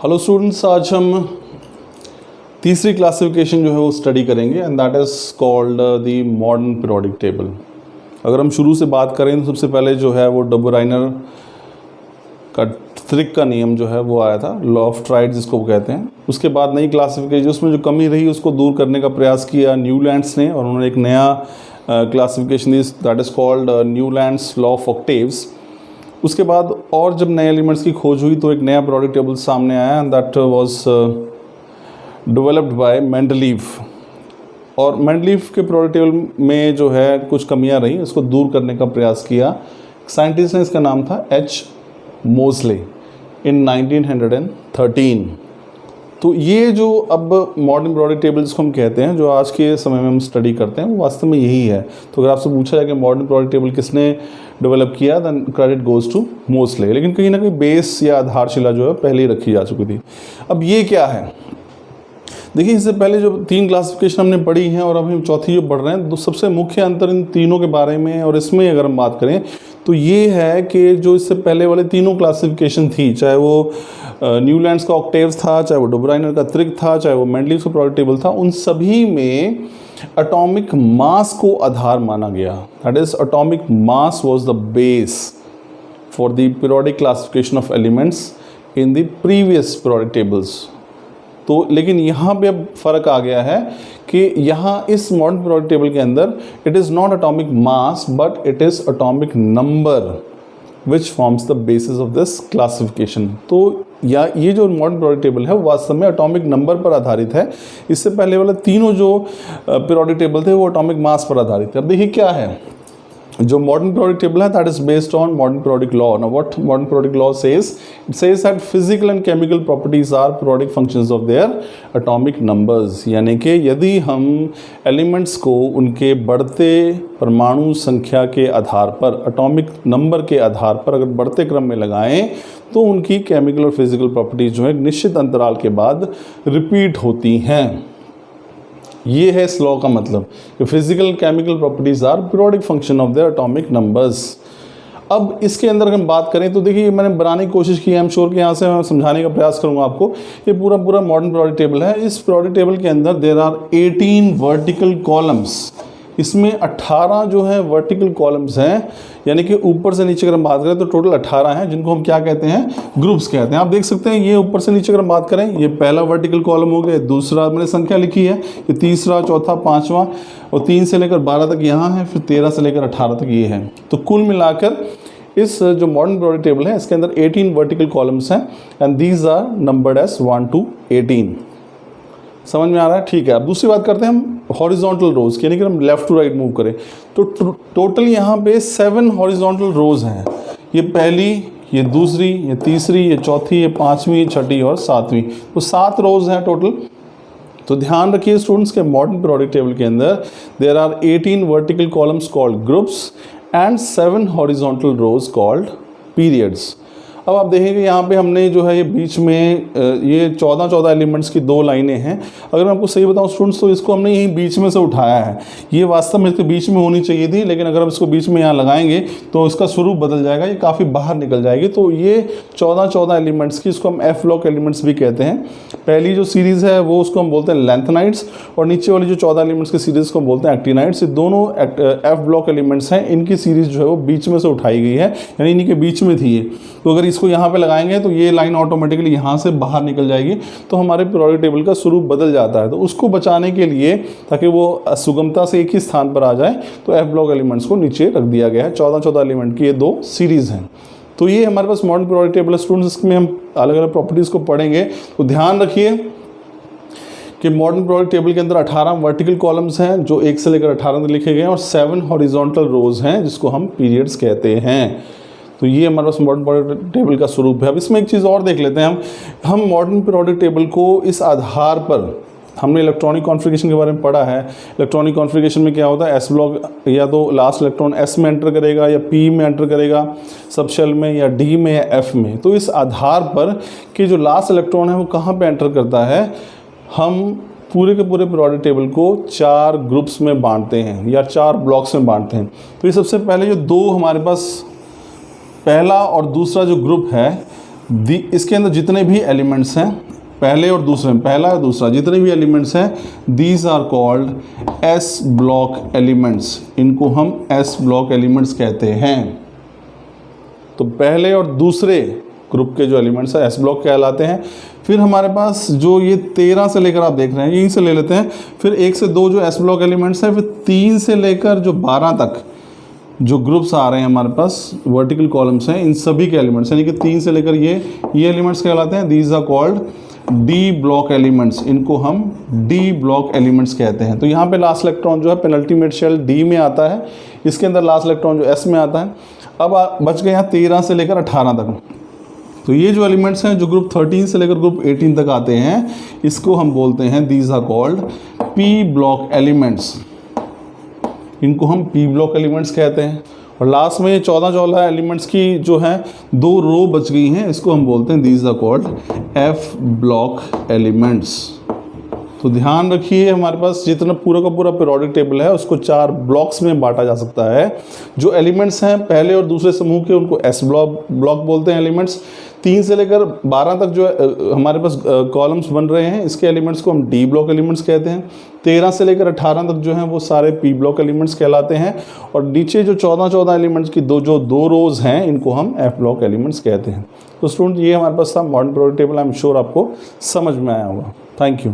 Hello students, आज हम तीसरी क्लासिफिकेशन जो है वो स्टडी करेंगे and that is called the modern periodic table. अगर हम शुरू से बात करें तो सबसे पहले जो है वो डबराइनर का त्रिक का नियम जो है वो आया था, लॉ ऑफ ट्राइड जिसको कहते हैं। उसके बाद नई क्लासिफिकेशन, उसमें जो कमी रही उसको दूर करने का प्रयास किया न्यूलैंड्स ने, और उन्होंने एक नया classification the that is called Newlands law of octaves. उसके बाद और जब नए एलिमेंट्स की खोज हुई तो एक नया पीरियोडिक टेबल सामने आया and that was developed by Mendeleev. और मेंडलीव के पीरियोडिक टेबल में जो है कुछ कमियां रही, उसको दूर करने का प्रयास किया साइंटिस्ट ने। इसका नाम था एच मोजले इन 1913। तो ये जो अब मॉडर्न पीरियोडिक टेबल जिसको हम कहते हैं, जो आज के समय में हम स्टडी करते हैं, वो वास्तव में यही है। तो अगर आपसे पूछा जाए कि मॉडर्न पीरियोडिक टेबल किसने डेवलप किया, देन क्रेडिट गोज टू मोजले। लेकिन कहीं ना कहीं बेस या आधारशिला जो है पहले ही रखी जा चुकी थी। अब ये क्या है, देखिए इससे पहले जो तीन क्लासिफिकेशन हमने पढ़ी हैं और अब हम चौथी जो पढ़ रहे हैं, तो सबसे मुख्य अंतर इन तीनों के बारे में और इसमें अगर हम बात करें तो ये है कि जो इससे पहले वाले तीनों क्लासिफिकेशन थी, चाहे वो न्यूलैंड्स का ऑक्टेव्स था, चाहे वो डबराइनर का त्रिक था, चाहे वो मेंडलीव का पीरियोडिक टेबल था, उन सभी में एटॉमिक मास को आधार माना गया। That is atomic mass was the base for the periodic classification of elements in the previous periodic tables. तो लेकिन यहाँ पे अब फ़र्क आ गया है कि यहाँ इस मॉडर्न पीरियोडिक टेबल के अंदर it is not atomic mass but it is atomic number which forms the basis of this classification. तो या ये जो मॉडर्न पीरियोडिक टेबल है वो वास्तव में एटॉमिक नंबर पर आधारित है। इससे पहले वाले तीनों जो पीरियोडिक टेबल थे वो एटॉमिक मास पर आधारित थे। अब देखिए क्या है जो मॉडर्न पीरियोडिक टेबल है, that is based on modern periodic law. Now what modern periodic law says, it says that physical and chemical properties are periodic functions of their atomic numbers. यानी कि यदि हम एलिमेंट्स को उनके बढ़ते परमाणु संख्या के आधार पर, एटॉमिक नंबर के आधार पर अगर बढ़ते क्रम में लगाएं तो उनकी केमिकल और फिजिकल प्रॉपर्टीज जो है निश्चित अंतराल के बाद रिपीट होती हैं। ये है इस लॉ का मतलब कि physical chemical properties are periodic function of their atomic numbers. अब इसके अंदर अगर हम बात करें तो देखिए मैंने बनाने की कोशिश की है, आई एम श्योर कि यहाँ से मैं समझाने का प्रयास करूँगा आपको। ये पूरा मॉडर्न पीरियोडिक टेबल है। इस पीरियोडिक टेबल के अंदर देयर आर 18 वर्टिकल कॉलम्स। इसमें 18 जो है वर्टिकल कॉलम्स हैं, यानी कि ऊपर से नीचे अगर हम बात करें तो टोटल 18 हैं, जिनको हम क्या कहते हैं, ग्रुप्स कहते हैं। आप देख सकते हैं ये ऊपर से नीचे अगर हम बात करें, ये पहला वर्टिकल कॉलम हो गया, दूसरा मैंने संख्या लिखी है, ये तीसरा, चौथा, पांचवा, और 3 से लेकर 12 तक यहाँ है, फिर 13 से लेकर 18 तक ये है। तो कुल मिलाकर इस जो मॉडर्न पीरियोडिक टेबल है इसके अंदर 18 वर्टिकल कॉलम्स हैं and these are numbered as 1 to 18। समझ में आ रहा है? ठीक है। अब दूसरी बात करते हैं हम हॉरिजॉन्टल रोज की, यानी कि हम लेफ्ट टू राइट मूव करें तो टोटल यहाँ पे 7 हॉरिजॉन्टल रोज हैं। ये पहली, ये दूसरी, ये तीसरी, ये चौथी, ये पांचवी, ये छठी और सातवीं, तो 7 रोज हैं टोटल। तो ध्यान रखिए स्टूडेंट्स के मॉडर्न पीरियोडिक टेबल के अंदर there are 18 vertical columns called groups and 7 horizontal rows called periods. अब आप देखेंगे यहाँ पे हमने जो है ये बीच में ये 14 एलिमेंट्स की 2 लाइनें हैं। अगर मैं आपको सही बताऊँ स्टूडेंट्स तो इसको हमने यहीं बीच में से उठाया है। ये वास्तव में इसके बीच में होनी चाहिए थी, लेकिन अगर हम इसको बीच में यहाँ लगाएंगे तो इसका स्वरूप बदल जाएगा, ये काफ़ी बाहर निकल जाएगी। तो ये 14 एलिमेंट्स की, इसको हम एफ ब्लॉक एलिमेंट्स भी कहते हैं। पहली जो सीरीज़ है वो उसको हम बोलते हैं लेंथनाइट्स, और नीचे वाली जो 14 एलिमेंट्स की सीरीज़ को हम बोलते हैं एक्टिनाइट्स। ये दोनों एफ ब्लॉक एलिमेंट्स हैं, इनकी सीरीज़ जो है वो बीच में से उठाई गई है, यानी इन्हीं के बीच में थी ये। तो अगर इसको यहाँ पे लगाएंगे तो ये लाइन ऑटोमेटिकली यहाँ से बाहर निकल जाएगी, तो हमारे पीरियोडिक टेबल का स्वरूप बदल जाता है। तो उसको बचाने के लिए, ताकि वो सुगमता से एक ही स्थान पर आ जाए, तो एफ ब्लॉक एलिमेंट्स को नीचे रख दिया गया है। 14 एलिमेंट की ये 2 सीरीज़ हैं। तो ये हमारे पास मॉडर्न पीरियोडिक टेबल स्टूडेंट्स, इसमें हम अलग अलग प्रॉपर्टीज़ को पढ़ेंगे। तो ध्यान रखिए कि मॉडर्न पीरियोडिक टेबल के अंदर 18 वर्टिकल कॉलम्स हैं जो 1 से लेकर 18 तक लिखे गए हैं, और 7 हॉरिजॉन्टल रोज हैं जिसको हम पीरियड्स कहते हैं। तो ये हमारे पास मॉडर्न पीरियोडिक टेबल का स्वरूप है। अब इसमें एक चीज़ और देख लेते हैं हम मॉडर्न पीरियोडिक टेबल को इस आधार पर, हमने इलेक्ट्रॉनिक कॉन्फ़िगरेशन के बारे में पढ़ा है। इलेक्ट्रॉनिक कॉन्फ़िगरेशन में क्या होता है, एस ब्लॉक या तो लास्ट इलेक्ट्रॉन एस में एंटर करेगा या पी में एंटर करेगा सब शेल में, या डी में या एफ में। तो इस आधार पर कि जो लास्ट इलेक्ट्रॉन है वो कहाँ पे एंटर करता है, हम पूरे के पूरे पीरियोडिक टेबल को 4 ग्रुप्स में बांटते हैं या 4 ब्लॉक्स में बांटते हैं। तो ये सबसे पहले जो 2 हमारे पास पहला और दूसरा जो ग्रुप है इसके अंदर जितने भी एलिमेंट्स हैं, पहले और दूसरे में, पहला और दूसरा जितने भी एलिमेंट्स हैं, these are called S block elements. इनको हम एस ब्लॉक एलिमेंट्स कहते हैं। तो पहले और दूसरे ग्रुप के जो एलिमेंट्स हैं एस ब्लॉक कहलाते हैं। फिर हमारे पास जो ये 13 से लेकर आप देख रहे हैं, यहीं से ले लेते हैं। फिर 1 से 2 जो एस ब्लॉक एलिमेंट्स हैं, फिर 3 से लेकर जो 12 तक जो ग्रुप्स आ रहे हैं हमारे पास, वर्टिकल कॉलम्स हैं, इन सभी के एलिमेंट्स, यानी कि 3 से लेकर ये एलिमेंट्स कहलाते हैं। These are called D block elements. इनको हम डी ब्लॉक एलिमेंट्स कहते हैं। तो यहाँ पे लास्ट इलेक्ट्रॉन जो है पेनल्टीमेट शेल डी में आता है, इसके अंदर लास्ट इलेक्ट्रॉन जो एस में आता है। अब बच गए यहाँ 13 से लेकर 18 तक। तो ये जो एलिमेंट्स हैं जो ग्रुप 13 से लेकर ग्रुप 18 तक आते हैं, इसको हम बोलते हैं these are called P block elements. इनको हम पी ब्लॉक एलिमेंट्स कहते हैं। और लास्ट में ये 14 एलिमेंट्स की जो है 2 रो बच गई हैं, इसको हम बोलते हैं these are called F block elements. तो ध्यान रखिए, हमारे पास जितना पूरा का पूरा पीरियोडिक टेबल है उसको 4 ब्लॉक्स में बांटा जा सकता है। जो एलिमेंट्स हैं पहले और दूसरे समूह के, उनको एस ब्लॉक बोलते हैं एलिमेंट्स। 3 से लेकर 12 तक जो हमारे पास कॉलम्स बन रहे हैं, इसके एलिमेंट्स को हम डी ब्लॉक एलिमेंट्स कहते हैं। 13 से लेकर 18 तक जो हैं वो सारे पी ब्लॉक एलिमेंट्स कहलाते हैं। और नीचे जो 14 एलिमेंट्स की दो रोज हैं, इनको हम एफ ब्लॉक एलिमेंट्स कहते हैं। तो स्टूडेंट, ये हमारे पास था modern periodic table. I am sure आपको समझ में आया होगा। Thank you.